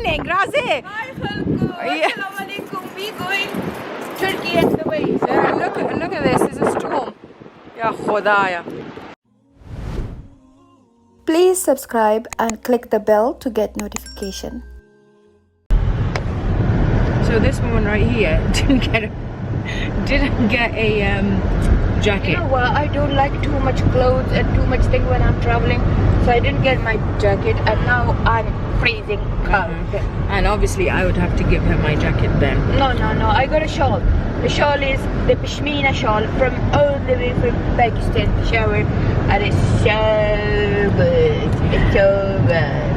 Grazie. Hi, Khalko. Assalamu alaikum. We going Turkey and Dubai. Look at this. There's a storm. Ya Khodaya. Please subscribe and click the bell to get notification. So this woman right here didn't get a jacket. You know what? I don't like too much clothes and too much thing when I'm traveling, so I didn't get my jacket, and now I'm freezing cold. And obviously I would have to give her my jacket then. No. I got a shawl. The shawl is the pashmina shawl from all the way from Pakistan, Peshawar, and it's so good. It's so good.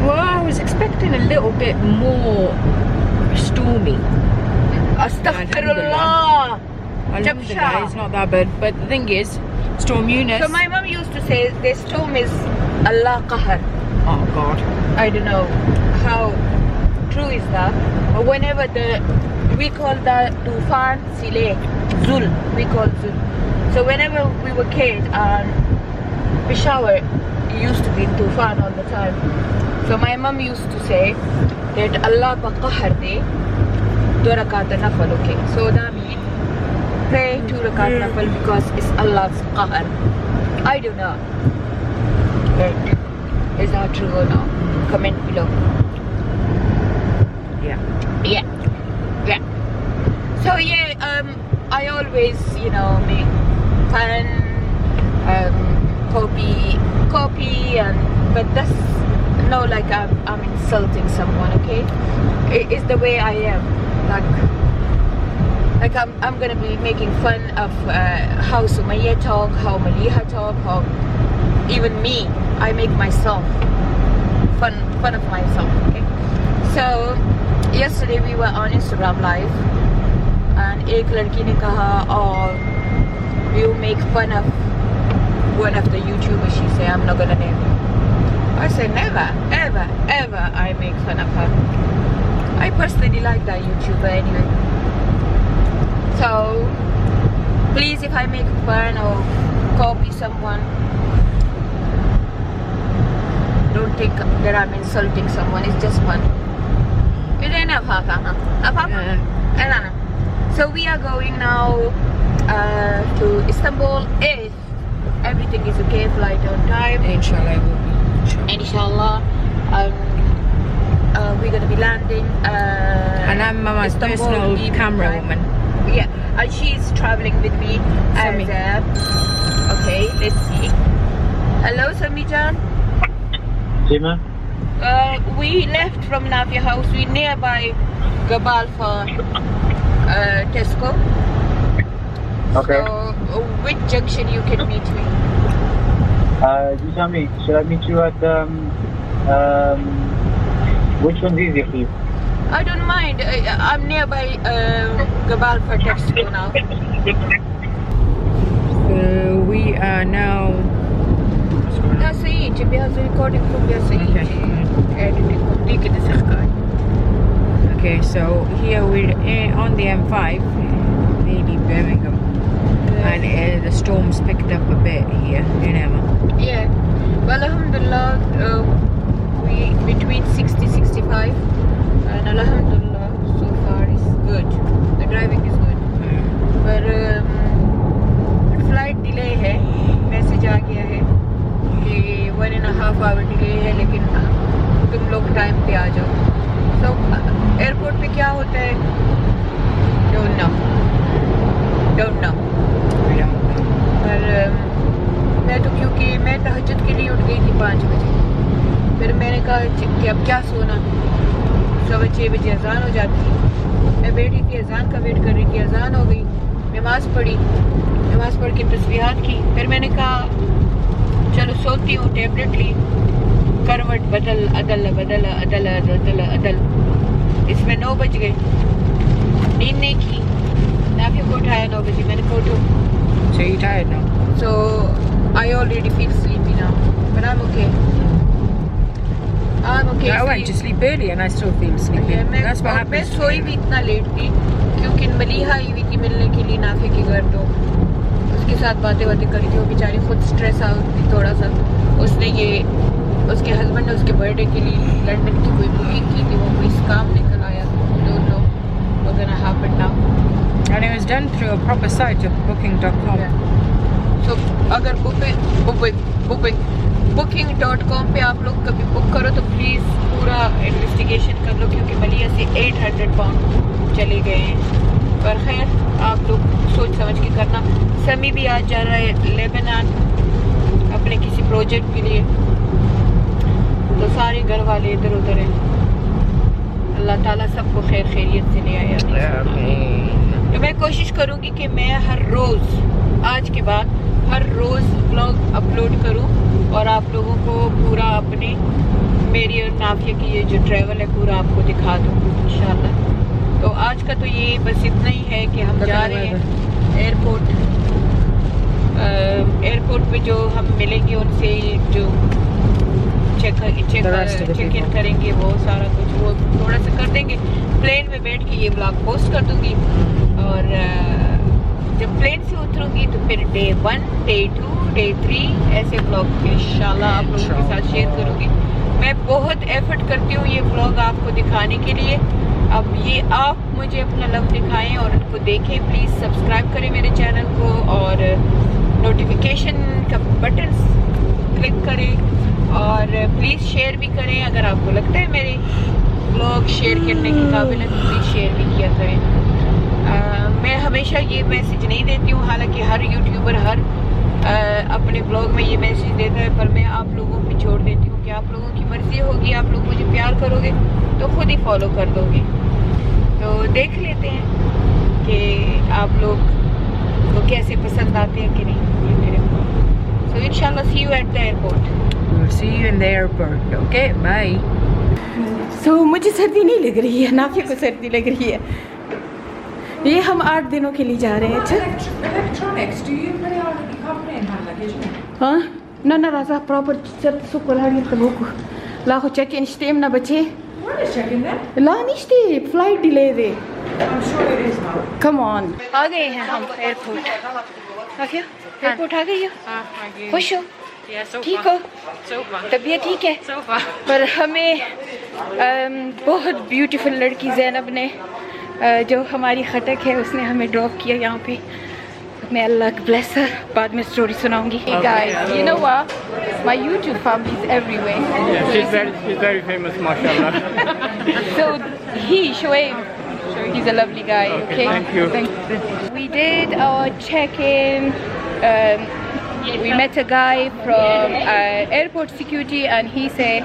Well, I was expecting a little bit more stormy. Astaghfirullah. Alhamdulillah, it's not that bad. But the thing is, storm Eunice. So my mom used to say this storm is Allah Qahar. Oh God. I don't know how true is that. But whenever we call that Tufan Sile, Zul, we call Zul. So whenever we were kids and Peshawar used to be Tufan all the time. So my mom used to say that Allah ba Qahar de 2 rakat nafal, okay. So that means pray 2 rakat nafal because it's Allah's Qahar. I don't know. But is that true or not? Comment below. Yeah. So yeah, I always, make fun, copy, but that's no like I'm insulting someone, okay? It's the way I am. Like I'm gonna be making fun of how Sumaya talk, how Maliha talk, how even me. I make myself fun of myself, okay? So yesterday we were on Instagram live, and एक लड़की ने कहा, oh, you make fun of one of the YouTubers. She said, I'm not gonna name you. I said, never, ever I make fun of her. I personally like that YouTuber anyway. So please, if I make fun or copy someone, don't think that I'm insulting someone. It's just fun. So we are going now to Istanbul. If everything is okay, flight on time, Inshallah it will be. Inshallah. We're gonna be landing. And I'm Mama's Istanbul personal evening camera time. woman. Yeah, and she's traveling with me. Sami. Okay, let's see. Hello, Samijan. Jima? We left from Navia house. We nearby Gabal for Tesco. Okay. So, which junction you can meet me? You tell me, should I meet you at which one's easier for you? I don't mind. I'm nearby Gabal for Tesco now. So we are now. That's it. Because recording from Okay, so here we're on the M5, nearly Birmingham, and the storm's picked up a bit here in Emma. Yeah. Well, alhamdulillah, we between 60-65, and alhamdulillah, so far is good. The driving is good. But flight delay है, message आ गया है कि 1.5 hour delay है, लेकिन तुम लोग time पे आ जाओ. So एयरपोर्ट पे क्या होता है? Don't know. पर मैं तो क्योंकि मैं तहज्जुद के लिए उठ गई थी 5 बजे. फिर मैंने कहा कि अब क्या सोना, 6:15 बजे अजान हो जाती है. मैं बैठी थी, अजान का वेट कर रही थी. अजान हो गई, नमाज पढ़ के तस्बीहात की. फिर मैंने कहा चलो सोती हूँ. टैबलेट ली, करवट बदल अदल. इसमें 9 बज गए. नींद नहीं की. नाफिया को उठाया 9 बजे. मैंने कहा उठो. So you tired now? So I already feel sleepy now, but I'm okay. I went to sleep early and I still feel sleepy. That's what happens. मैं सोई भी इतना लेट थी क्योंकि मलीहा आई हुई थी मिलने के लिए नाफे के घर. तो उसके साथ बातें करी थी. वो बेचारी खुद स्ट्रेस आउट थी थोड़ा सा. उसने ये उसके हस्बैंड ने उसके बर्थडे के लिए लंदन की कोई बुकिंग की थी, वो कोई काम निकल आया। Don't know what gonna happen now. And it was done through a proper site of booking.com. तो अगर booking.com पे आप लोग कभी बुक करो तो प्लीज़ पूरा इन्वेस्टिगेशन कर लो, क्योंकि मलिया से 800 पाउंड चले गए हैं। पर खैर आप लोग सोच समझ के करना। समी भी आज जा रहा है लेबनान अपने किसी प्रोजेक्ट के लिए, तो सारे घर वाले इधर उधर हैं। अल्लाह ताला सबको खैर खैरियत से ले आया। तो मैं कोशिश करूँगी कि मैं हर रोज़ आज के बाद हर रोज़ ब्लॉग अपलोड करूँ और आप लोगों को पूरा अपने मेरी और नाफिया की ये जो ट्रैवल है पूरा आपको दिखा दूँ इंशाल्लाह। तो आज का तो ये बस इतना ही है कि हम जा रहे हैं एयरपोर्ट पे जो हम मिलेंगे उनसे, जो चेक इन करेंगे, वो सारा कुछ वो थोड़ा सा कर देंगे। प्लेन में बैठ के ये ब्लॉग पोस्ट कर दूंगी और जब प्लेन से उतरूंगी तो फिर डे 1, डे 2, डे 3 ऐसे ब्लॉग इंशाल्लाह आप लोगों के साथ शेयर करूंगी। मैं बहुत एफर्ट करती हूँ ये ब्लॉग आपको दिखाने के लिए। अब ये आप मुझे अपना लव दिखाएं और उनको देखें। प्लीज़ सब्सक्राइब करें मेरे चैनल को और नोटिफिकेशन का बटन क्लिक करें और प्लीज़ शेयर भी करें। अगर आपको लगता है मेरे ब्लॉग शेयर करने के काबिल है तो प्लीज़ शेयर भी किया करें। मैं हमेशा ये मैसेज नहीं देती हूँ, हालांकि हर यूट्यूबर हर अपने ब्लॉग में ये मैसेज देता है, पर मैं आप लोगों पे छोड़ देती हूँ कि आप लोगों की मर्ज़ी होगी। आप लोग मुझे प्यार करोगे तो खुद ही फॉलो कर दोगे। तो देख लेते हैं कि आप लोग को कैसे पसंद आते हैं कि नहीं ये मेरे ब्लॉग। सो इंशाल्लाह see you at the airport. We'll see you in the airport. Okay, bye. So मुझे सर्दी नहीं लग रही है, नाफिया को सर्दी लग रही है। ये हम 8 दिनों के लिए जा रहे हैं। अच्छा Electronics, do you put it on the company and have luggage in it? हाँ ना ना राजा प्रॉपर सब सुपर हाड़ी तबुक ला हो चेक इन स्टेम ना बचे What is checking that? ला नहीं स्टे फ्लाइट डिले दे। I'm sure it is now. Come on आ गए हैं हम एयरपोर्ट। आखिर एयरपोर्ट आ गई हो? खुश हो? ठीक हो? तबीयत ठीक है? पर हमें बहुत ब्यूटीफुल लड़की ज़ैनब ने जो हमारी खटक है उसने हमें ड्रॉप किया यहाँ पे। मैं अल्लाह ब्लेस हर, बाद में story सुनाऊंगी। Guys, you know what? My YouTube family is everywhere. Yeah, she's very famous, mashallah. So Shoaib, he's a lovely guy. Okay, thank you. We did our check-in. We met a guy from airport security, and he said,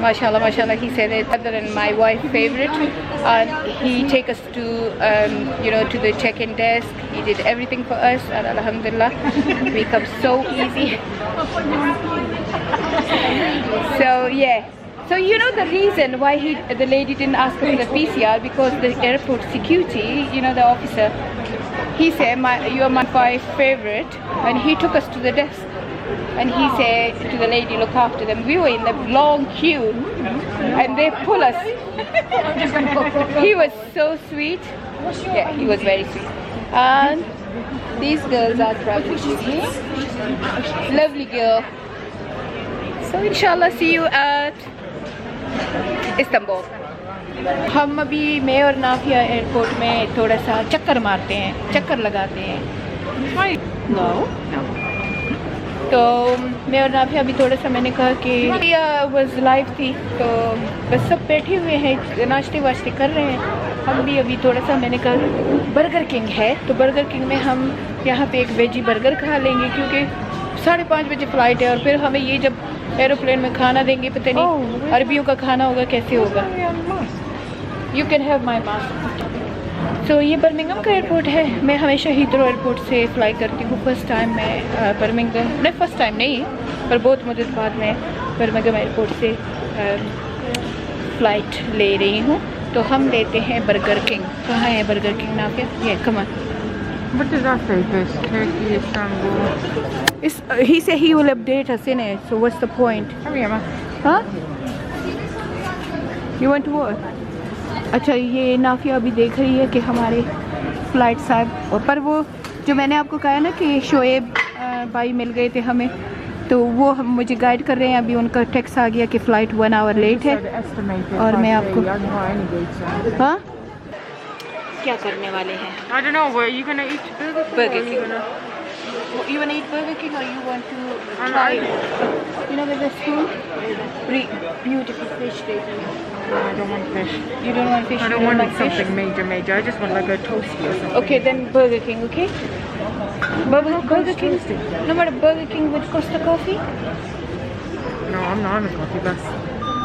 mashallah, mashallah, he said it other than my wife's favorite. And he take us to, to the check-in desk. He did everything for us, and alhamdulillah, we come so easy. So yeah. So you know the reason why the lady didn't ask us the PCR, because the airport security, the officer, he said, you are my wife's favorite, and he took us to the desk. And he said to the lady, look after them. We were in the long queue and they pull us. He was so sweet. Yeah, he was very sweet. And these girls are traveling. Lovely girl. So inshallah see you at Istanbul. हम अभी मैं और Nafia airport में थोड़ा सा चक्कर मारते हैं, चक्कर लगाते हैं। No. तो मैं और नाफिया अभी थोड़ा सा, मैंने कहा कि वॉज लाइव थी तो बस सब बैठे हुए हैं, नाश्ते वाश्ते कर रहे हैं। हम भी अभी थोड़ा सा, मैंने कहा बर्गर किंग है तो बर्गर किंग में हम यहाँ पे एक वेजी बर्गर खा लेंगे, क्योंकि 5:30 बजे फ़्लाइट है और फिर हमें ये जब एरोप्लेन में खाना देंगे पता नहीं अरबियों का खाना होगा कैसे होगा। You can have my mask. तो ये बर्मिंघम का एयरपोर्ट है। मैं हमेशा हीथ्रो एयरपोर्ट से फ़्लाई करती हूँ। फर्स्ट टाइम मैं बर्मिंघम नहीं, फ़र्स्ट टाइम नहीं पर बहुत मदद बाद में बर्मिंघम एयरपोर्ट से फ़्लाइट ले रही हूँ। तो हम लेते हैं बर्गर किंग। कहाँ है बर्गर किंग ना के? ये कमन। What does that say? This Turkey, Istanbul. He said he will update us in it. So what's the point? Hurry, Emma. Huh? You want to work? अच्छा, ये नाफिया अभी देख रही है कि हमारे फ़्लाइट साहब, और पर वो जो मैंने आपको कहा ना कि शोएब भाई मिल गए थे हमें, तो वो हम मुझे गाइड कर रहे हैं। अभी उनका टेक्स्ट आ गया कि फ़्लाइट 1 आवर लेट है और मैं आपको हाँ क्या करने वाले हैं? I don't know. Were you gonna eat Burger King? Burger or King. you gonna... You want to eat Burger King or you want to try, you know, with the spoon? Beautiful fish they do. No, I don't want fish. You don't want fish? I you don't want like fish? something major. I just want like a toasty or something. Okay, then Burger King, okay? Burger King? No matter Burger King with Costa Coffee? No, I'm not on a coffee bus.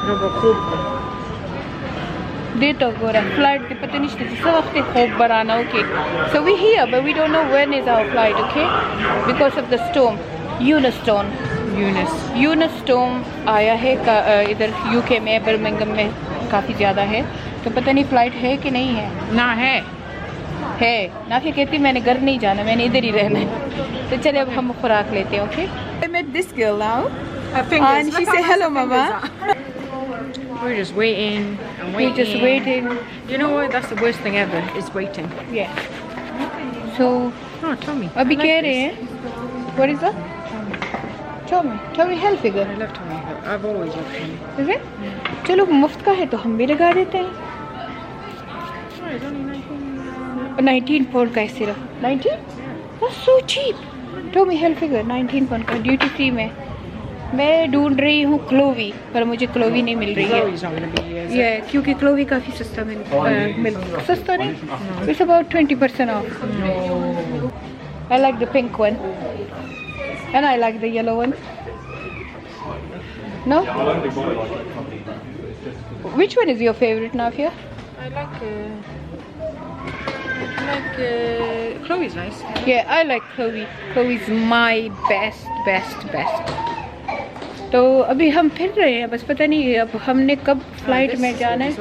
No, but cool. Date of our flight, the pata nicht is so often hope barana, okay. So we here, but we don't know when is our flight, okay? Because of the storm, Eunice storm आया है इधर UK में Birmingham में काफ़ी ज़्यादा है, तो पता नहीं फ्लाइट है कि नहीं है। ना है ना फिर कहती मैंने घर नहीं जाना, मैंने इधर ही रहना है। तो चले अब हम खुराक लेते हैं, okay? I met this girl now and she said hello mama. We're just waiting and waiting. We're just waiting. You know what? That's the worst thing ever, is waiting. Yeah. So Oh, Tommy. अभी I like कह this. रहे हैं what is that? Tommy Hilfiger. I love Tommy. I've always loved Tommy. Is it? चलो मुफ्त का है तो हम भी लगा देते हैं। Oh, it's only 19 pound का है सिर्फ। 19? That's so cheap. Tommy Hilfiger 19 pound का ड्यूटी फ्री में। मैं ढूंढ रही हूँ क्लोवी, पर मुझे क्लोवी नहीं मिल रही है। Chloe's not gonna be here, is it? Yeah, क्योंकि क्लोवी काफ़ी सस्ता सस्ता नहीं, it's about 20% off. I like the pink one and I like the yellow one. No? Which one is your favorite, Nafia? I like Chloe's nice. Yeah, I like Chloe. Chloe's my best. तो अभी हम फिर रहे हैं, बस पता नहीं अब हमने कब फ्लाइट में जाना है।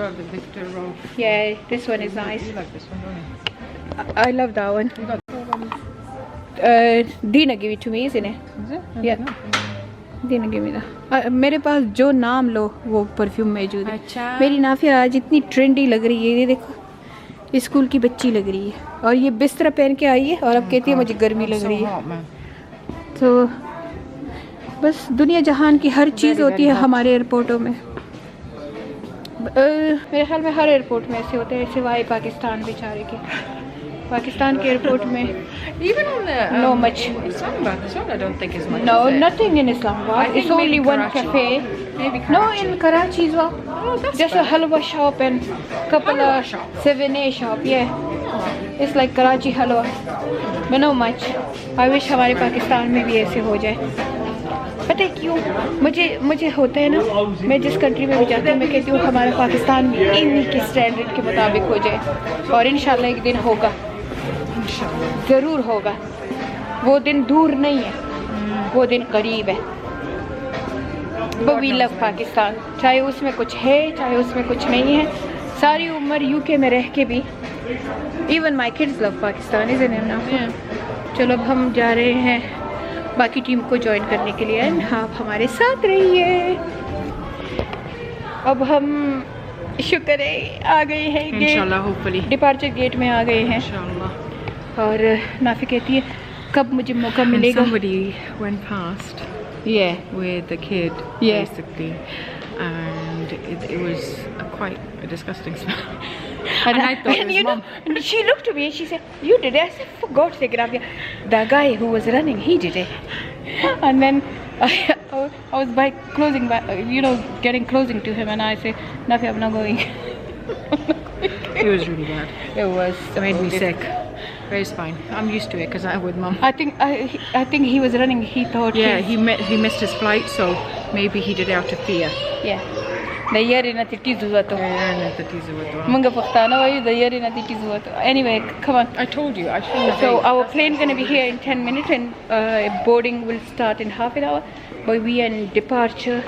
Yeah, this one is nice. You like this one, don't you? I love that one. Dina give it to me, isn't it? Is it? Yeah. Dina give me that. मेरे पास जो नाम लो वो परफ्यूम मौजूद है। अच्छा। मेरी नाफिया आज इतनी ट्रेंडी लग रही है, ये देखो स्कूल की बच्ची लग रही है और ये बिस्तर पहन के आई है और अब कहती है मुझे गर्मी लग रही है। तो बस दुनिया जहान की हर चीज़ होती है हमारे एयरपोर्टों में। मेरे ख्याल में हर एयरपोर्ट में ऐसे होते हैं, सिवाय पाकिस्तान बेचारे के। पाकिस्तान के एयरपोर्ट में Even on the no much. Islamabad as well, I don't think is much. No, is it? nothing in Islamabad. I think It's only maybe one Karachi. cafe. Maybe No, Karachi. in Karachi as well. Oh, that's Just a halwa shop and couple Halwa of shop? 7A shop. Yeah, it's like Karachi halwa, but no much. I wish हमारे पाकिस्तान में भी ऐसे हो जाए। पता है क्यों? मुझे होता है ना, मैं जिस कंट्री में भी जाती हूँ मैं कहती हूँ हमारा पाकिस्तान इन्हीं के स्टैंडर्ड के मुताबिक हो जाए, और इंशाल्लाह एक दिन होगा, ज़रूर होगा। वो दिन दूर नहीं है, वो दिन करीब है। But we love पाकिस्तान, चाहे उसमें कुछ है चाहे उसमें कुछ नहीं है। सारी उम्र UK में रह के भी even my kids love Pakistan, isn't it now? चलो अब हम जा रहे हैं बाकी टीम को ज्वाइन करने के लिए, एंड आप हमारे साथ रहिए। अब हम शुक्र है आ गए हैं Inshallah, hopefully. डिपार्चर गेट में आ गए हैं। Inshallah. और नाफी कहती है कब मुझे मौका मिलेगा। Somebody went past with the kid, basically, and it was quite a disgusting smell. And I thought it was mom. And she looked at me and she said, "You did it." I said, "For God's sake, Nafia, the guy who was running, he did it." And then I was getting closing to him, and I said, "Nafia, I'm not going." It was really bad. It was. It made me sick. But it's fine. I'm used to it because I'm with mum. I think he was running. He thought. Yeah, he missed his flight, so maybe he did it out of fear. Yeah. دياري نتيجي زواتو. منغا فختانا وي دياري نتيجي زواتو. Anyway, come on. I told you. I shouldn't have. So our plane gonna be here in 10 minutes, and boarding will start in half an hour. But we are in departure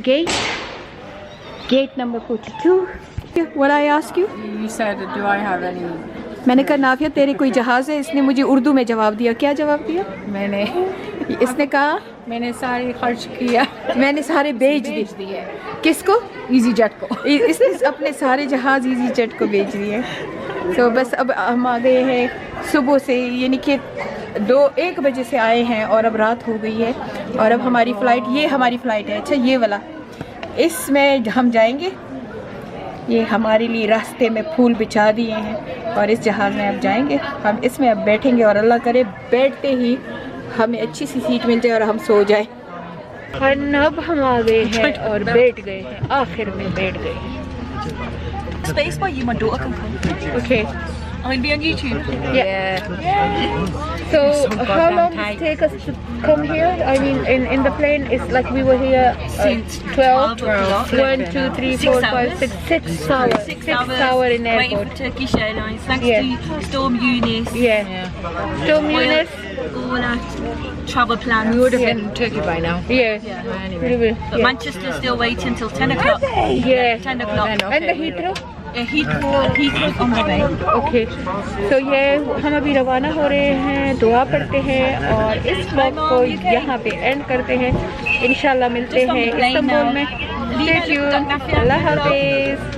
gate number 42. What I ask you? You said, do I have any? मैंने कहा नाफिया तेरे कोई जहाज़ है? इसने मुझे उर्दू में जवाब दिया। क्या जवाब दिया? इसने कहा मैंने सारे खर्च किया, मैंने सारे बेच दिए। किसको? इजी जेट को। इसने अपने सारे जहाज़ इजी जेट को बेच दिए। तो बस अब हम आ गए हैं सुबह से, यानी कि 1 बजे से आए हैं और अब रात हो गई है और अब हमारी फ़्लाइट, ये हमारी फ़्लाइट है, अच्छा ये वाला, इसमें हम जाएंगे। ये हमारे लिए रास्ते में फूल बिछा दिए हैं और इस जहाज़ में अब जाएंगे हम, इसमें अब बैठेंगे और अल्लाह करे बैठते ही हमें अच्छी सी सीट मिल जाए और हम सो जाए। और अब हम आ गए हैं और बैठ गए हैं, आखिर में बैठ गए। Space by you, my daughter can come. Okay. I'm going to be on YouTube. Yeah. So how long does it take us to come here? I mean, in the plane, it's like we were here Since 12, 12. 1, 2, 3, 4, 5, 6, 6 hours. 6 hours in waiting airport. for Turkish Airlines. Thanks Yeah. to Storm Eunice. Yeah. Storm Eunice. All our travel plans. We would have been in Turkey by now. Yeah. Anyway. But Manchester's still waiting until 10 o'clock. Yeah. 10 o'clock. And the Heathrow? Heathrow on the way. Okay, तो ये हम अभी रवाना हो रहे हैं, दुआ पढ़ते हैं और इस व्लॉग को यहाँ पे एंड करते हैं। इंशाल्लाह मिलते हैं इस्तांबुल में। स्टे ट्यून्ड, अल्लाह हाफिज़।